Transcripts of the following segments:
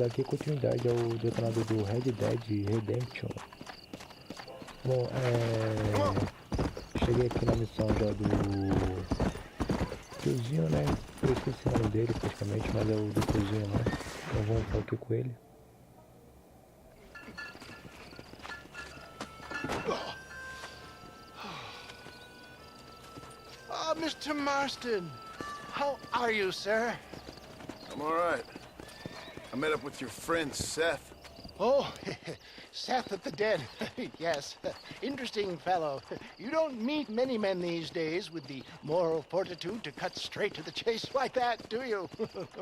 dar aqui continuidade ao detonador do Red Dead Redemption. Bom, cheguei aqui na missão já do tiozinho, né? Eu esqueci o nome dele praticamente, mas é o do tiozinho, né? Então vamos falar aqui com ele. Oh, Mr. Marston. How are you, sir? I'm all right. I met up with your friend, Seth. Oh, Seth of the Dead. Yes, interesting fellow. You don't meet many men these days with the moral fortitude to cut straight to the chase like that, do you?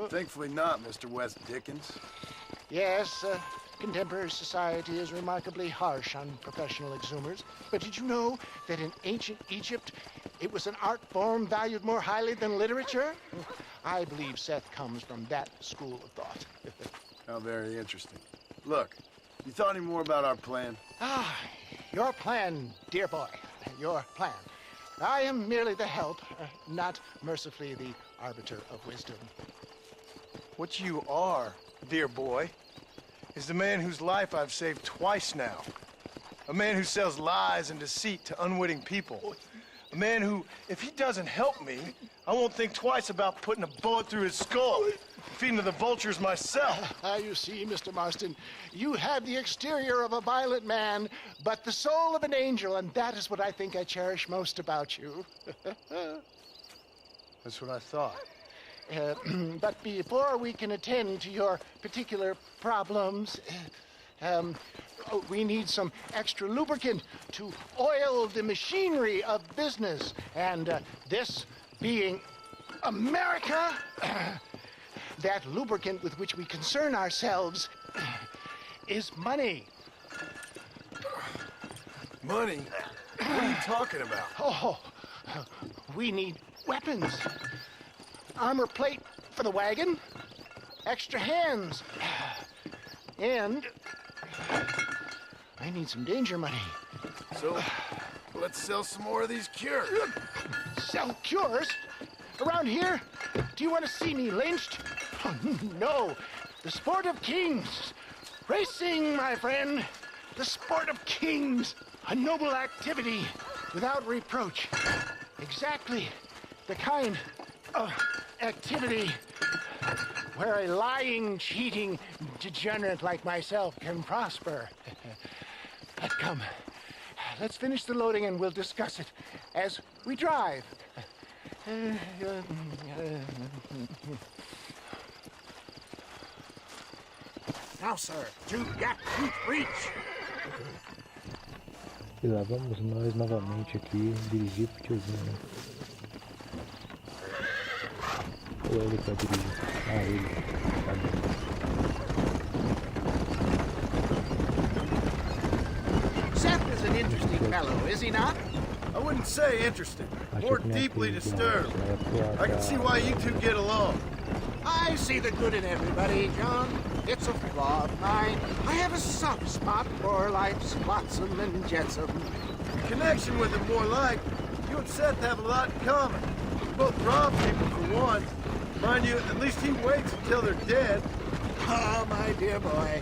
Thankfully not, Mr. West Dickens. Yes, contemporary society is remarkably harsh on professional exhumers. But did you know that in ancient Egypt, it was an art form valued more highly than literature? I believe Seth comes from that school of thought. How very interesting. Look, you thought any more about our plan? Ah, your plan, dear boy. Your plan. I am merely the help, not mercifully the arbiter of wisdom. What you are, dear boy, is the man whose life I've saved twice now. A man who sells lies and deceit to unwitting people. A man who, if he doesn't help me, I won't think twice about putting a bullet through his skull, feeding to the vultures myself. You see, Mr. Marston, you have the exterior of a violent man, but the soul of an angel, and that is what I think I cherish most about you. That's what I thought. But before we can attend to your particular problems, we need some extra lubricant to oil the machinery of business. And this being America, that lubricant with which we concern ourselves is money. Money? What are you talking about? Oh, we need weapons. Armor plate for the wagon, extra hands, and I need some danger money. So, let's sell some more of these cures. Sell cures? Around here? Do you want to see me lynched? Oh, no. The sport of kings. Racing, my friend. The sport of kings. A noble activity without reproach. Exactly the kind of activity where a lying, cheating degenerate like myself can prosper. But come, let's finish the loading and we'll discuss it as we drive. Now, sir, to gap reach. E lá vamos nós novamente aqui dirigir pro tiozinho, né? Ou ele que vai dirigir? Ah, ele. Tá bom. Seth is an interesting fellow, is he not? I wouldn't say interesting, more deeply disturbed. I can see why you two get along. I see the good in everybody, John. It's a flaw of mine. I have a soft spot for life's flotsam and jetsam. Connection with him, more like. You and Seth have a lot in common. You both rob people for one. Mind you, at least he waits until they're dead. Oh, my dear boy.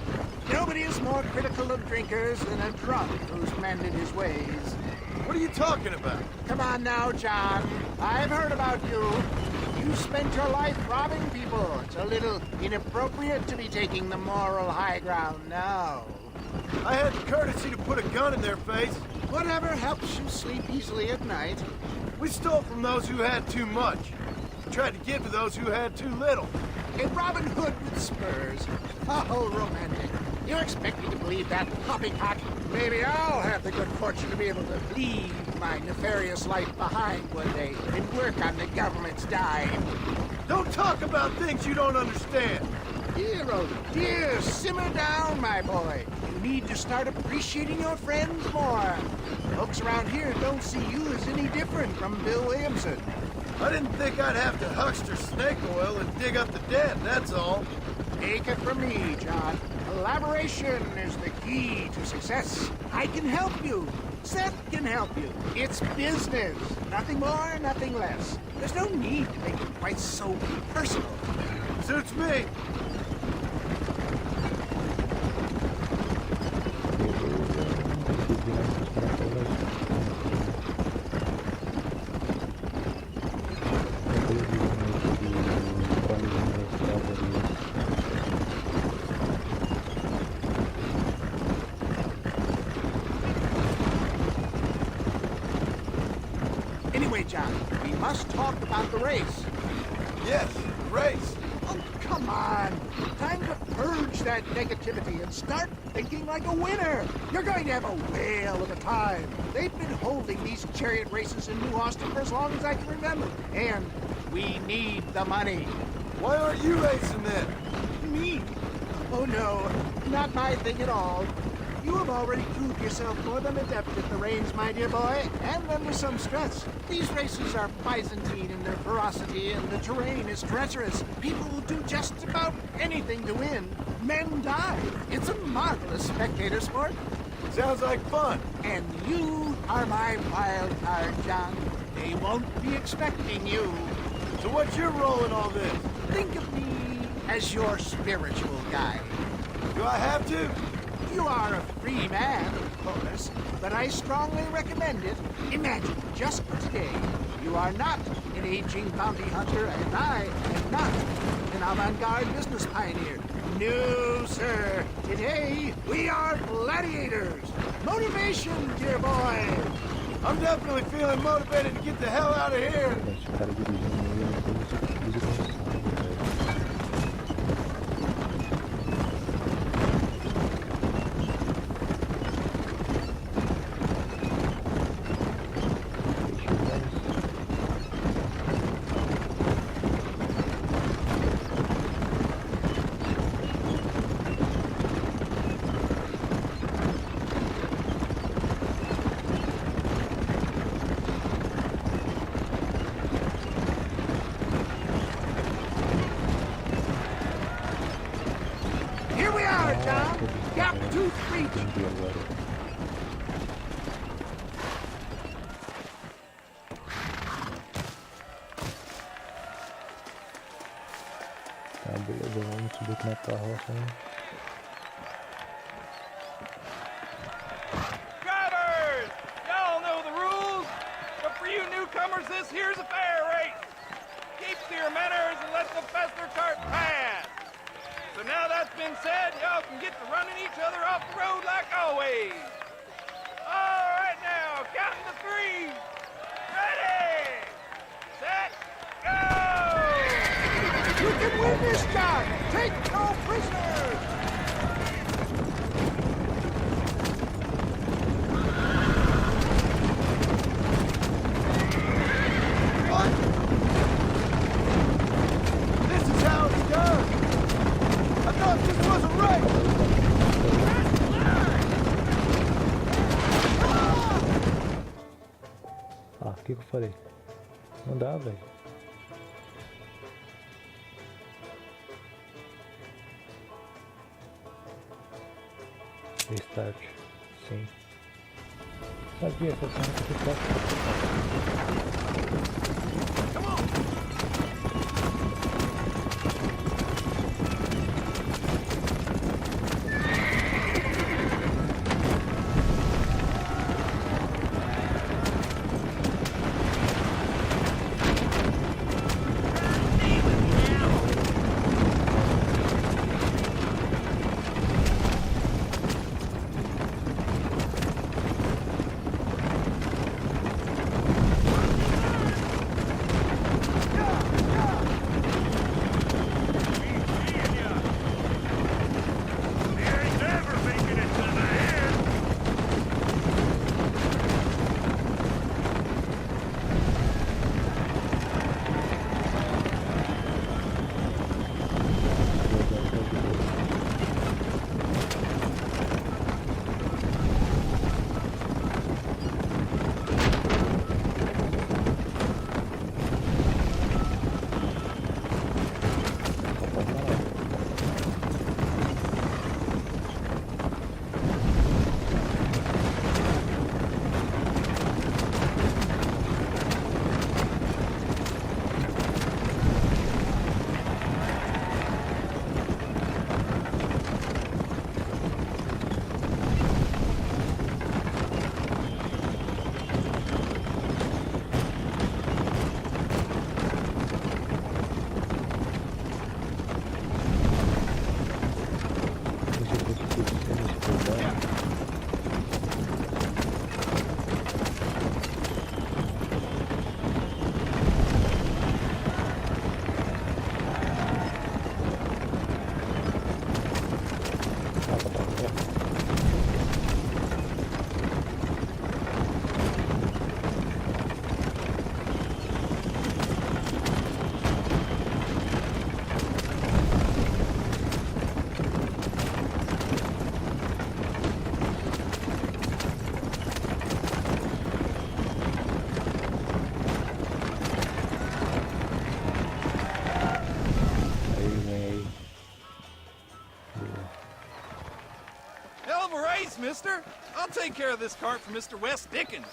Nobody is more critical of drinkers than a drunk who's mended his ways. What are you talking about? Come on now, John. I've heard about you. You spent your life robbing people. It's a little inappropriate to be taking the moral high ground now. I had the courtesy to put a gun in their face. Whatever helps you sleep easily at night. We stole from those who had too much. We tried to give to those who had too little. A Robin Hood with spurs. Oh, romantic. You expect me to believe that poppycock? Maybe I'll have the good fortune to be able to leave my nefarious life behind one day and work on the government's dime. Don't talk about things you don't understand. Dear, oh dear, simmer down, my boy. You need to start appreciating your friends more. Folks around here don't see you as any different from Bill Williamson. I didn't think I'd have to huckster snake oil and dig up the dead, that's all. Take it from me, John. Collaboration is the key to success. I can help you. Seth can help you. It's business. Nothing more, nothing less. There's no need to make it quite so personal. Suits me. John. We must talk about the race. Yes, race. Oh, come on. Time to purge that negativity and start thinking like a winner. You're going to have a whale of a time. They've been holding these chariot races in New Austin for as long as I can remember. And we need the money. Why aren't you racing then? Me? Oh, no. Not my thing at all. You have already proved yourself more than adept at the reins, my dear boy, and then with some stress. These races are Byzantine in their ferocity, and the terrain is treacherous. People will do just about anything to win. Men die. It's a marvelous spectator sport. Sounds like fun. And you are my wild card, John. They won't be expecting you. So what's your role in all this? Think of me as your spiritual guide. Do I have to? You are a free man, of course, but I strongly recommend it. Imagine, just for today, you are not an aging bounty hunter, and I am not an avant-garde business pioneer. No, sir. Today, we are gladiators. Motivation, dear boy. I'm definitely feeling motivated to get the hell out of here. Esse cara dirigindo meio desgraçado, velho. Here we are, John. Gap tooth reach. Entendi agora. Tá, beleza, vamos subir aqui na carroça, né? Drivers! Y'all know the rules, but for you newcomers, this here's a fair race. Keep to your manners and let the faster cart pass. So now that's been said, y'all can get to running each other off the road like always. All right now, counting to three. Ready, set, go! You can win this, John. Take no prisoners. What? This is how it's done. I thought this was a race. Ah, o que eu falei? Não dá, velho. Restart. Sim. Sabia que essa não foi fácil. Hell of a race, mister. I'll take care of this cart for Mr. Wes Dickens.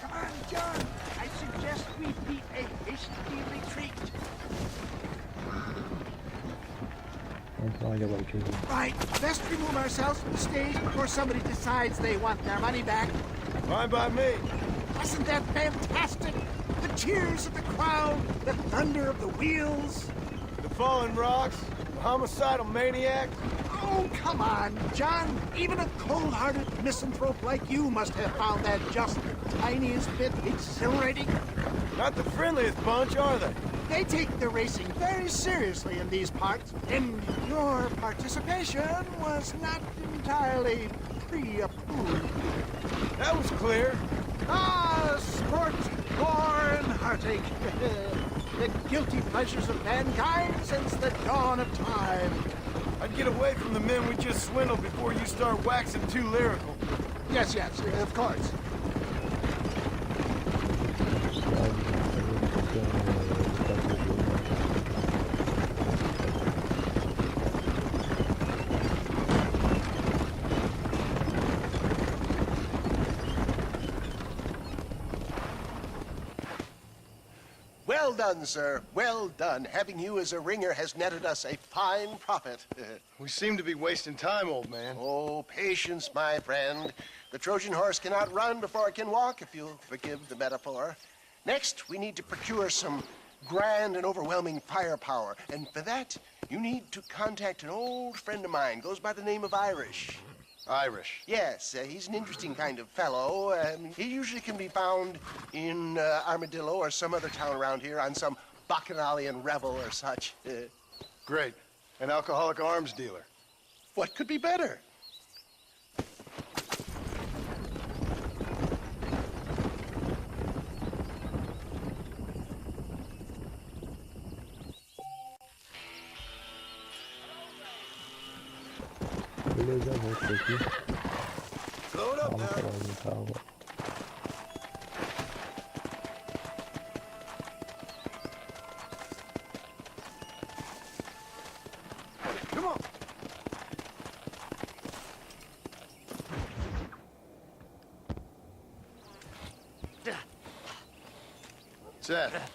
Come on, John. I suggest we beat a hasty retreat. Vamos pra onde agora, tiozinho? Right. Best remove ourselves from the stage before somebody decides they want their money back. Fine by me. Wasn't that fantastic? The cheers of the crowd, the thunder of the wheels. The fallen rocks, the homicidal maniac. Oh, come on, John. Even a cold-hearted misanthrope like you must have found that just the tiniest bit exhilarating. Not the friendliest bunch, are they? They take the racing very seriously in these parts, and your participation was not entirely pre-approved. That was clear. Ah, sport, gore, and heartache. The guilty pleasures of mankind since the dawn of time. I'd get away from the men we just swindled before you start waxing too lyrical. Yes, of course. Well done, sir. Well done. Having you as a ringer has netted us a fine profit. We seem to be wasting time, old man. Oh, patience, my friend. The Trojan horse cannot run before it can walk, if you'll forgive the metaphor. Next, we need to procure some grand and overwhelming firepower. And for that, you need to contact an old friend of mine. Goes by the name of Irish. Irish. Yes, he's an interesting kind of fellow. He usually can be found in Armadillo or some other town around here on some bacchanalian revel or such. Great. An alcoholic arms dealer. What could be better? Beleza, vamos por aqui. Load up Calma, now. calma. Come on. Seth,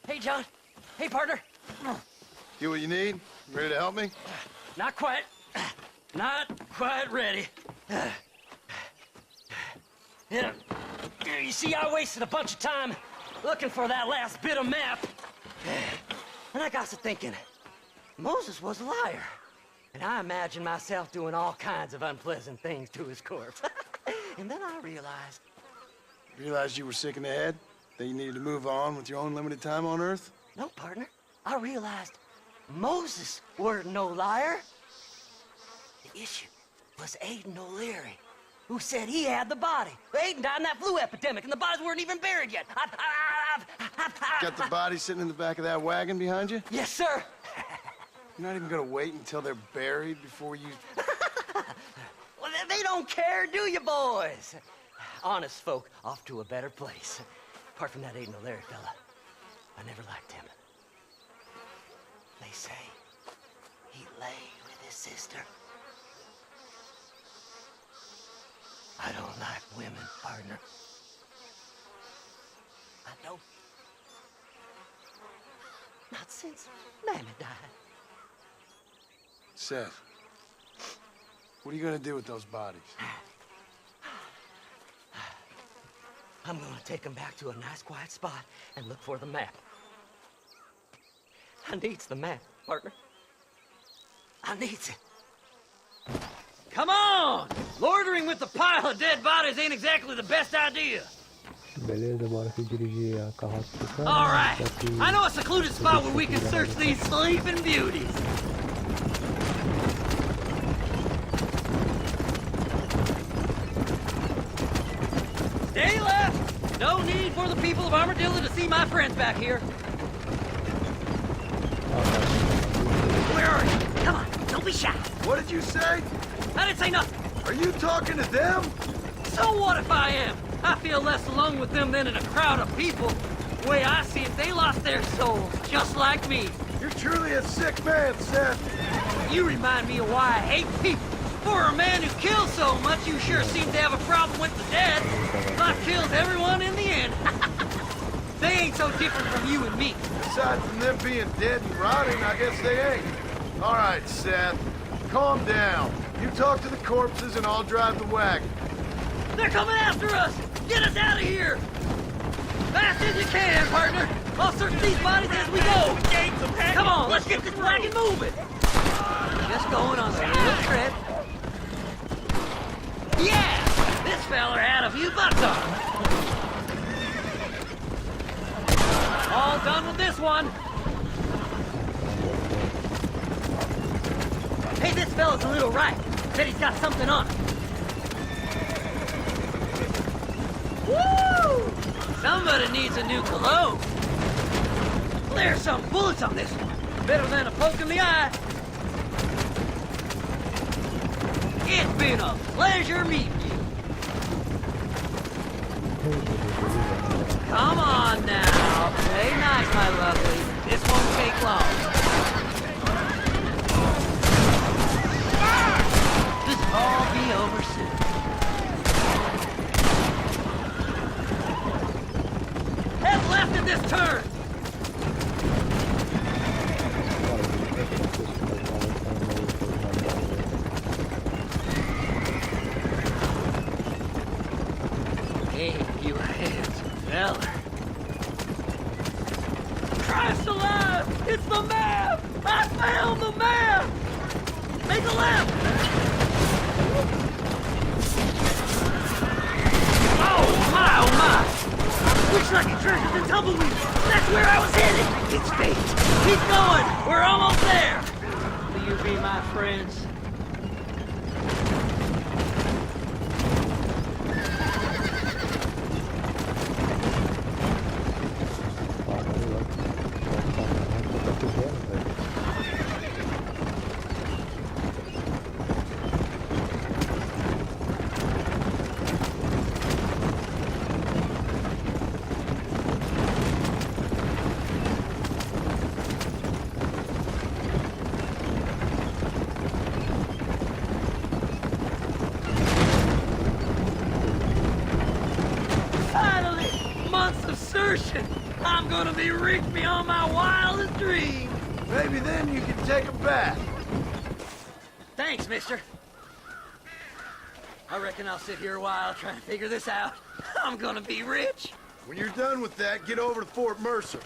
Hey, John. Hey, partner. get what you need? Ready to help me? Not quite. Not quite ready. Yeah. You see, I wasted a bunch of time looking for that last bit of map. And I got to thinking, Moses was a liar. And I imagined myself doing all kinds of unpleasant things to his corpse. And then I realized, Realized you were sick in the head? That you needed to move on with your own limited time on Earth? no, partner, I realized Moses weren't no liar. The issue was Aiden O'Leary, who said he had the body. Aiden died in that flu epidemic, and the bodies weren't even buried yet. Got the body sitting in the back of that wagon behind you? Yes, sir. You're not even gonna wait until they're buried before you... Well, they don't care, do you, boys? Honest folk off to a better place. Apart from that Aiden O'Leary fella, I never liked him. They say he lay with his sister. I don't like women, partner. I don't. Not since Mammy died. Seth, what are you gonna do with those bodies? I'm gonna take them back to a nice quiet spot and look for the map. I needs the map, partner. I needs it. Come on! Loitering with a pile of dead bodies ain't exactly the best idea. Beleza, bora se dirigir a carroça pro cara. All right. Só que I know a secluded spot where we can search these sleeping beauties. Stay left! No need for the people of Armadillo to see my friends back here. Where are you? Come on, don't be shy. What did you say? I didn't say nothing. Are you talking to them? So what if I am? I feel less alone with them than in a crowd of people. The way I see it, they lost their souls, just like me. You're truly a sick man, Seth. You remind me of why I hate people. For a man who kills so much, you sure seem to have a problem with the dead. Life kills everyone in the end. They ain't so different from you and me. Aside from them being dead and rotting, I guess they ain't. All right, Seth. Calm down. You talk to the corpses and I'll drive the wagon. They're coming after us! Get us out of here! Fast as you can, partner! I'll search these bodies as we go! Come on, let's get this wagon moving! Just going on a little trip. Yeah! This feller had a few bucks on him. All done with this one. Hey, this fella's a little right. Said he's got something on him. Woo! Somebody needs a new cologne. There's some bullets on this one. Better than a poke in the eye. It's been a pleasure meeting you. Come on now. Play nice, my lovely. This won't take long. This will all be over soon. Head left at this turn! Hey, you handsome fella. Christ alive! It's the map! I found the map! Make a left! Oh my! Looks like a treasures and tumbleweeds! That's where I was headed! It's fate! Keep going! We're almost there! Will you be my friends? I'm gonna be rich beyond my wildest dreams. Maybe then you can take them back. Thanks, mister. I reckon I'll sit here a while trying to figure this out. I'm gonna be rich. When you're done with that, get over to Fort Mercer.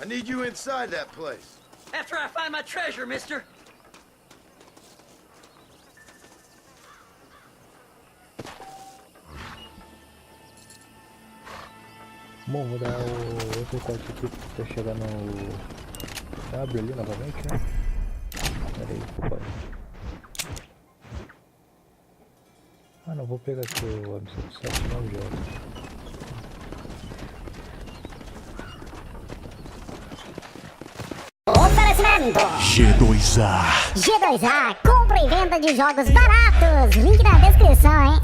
I need you inside that place. After I find my treasure, mister. Bom, vou dar o outro corte aqui pra chegar no... Abre ali novamente, né? Pera aí, pode. Ah, não, vou pegar aqui o absoluto 7 não, já. Oferecimento G2A. G2A, compra e venda de jogos baratos. Link na descrição, hein?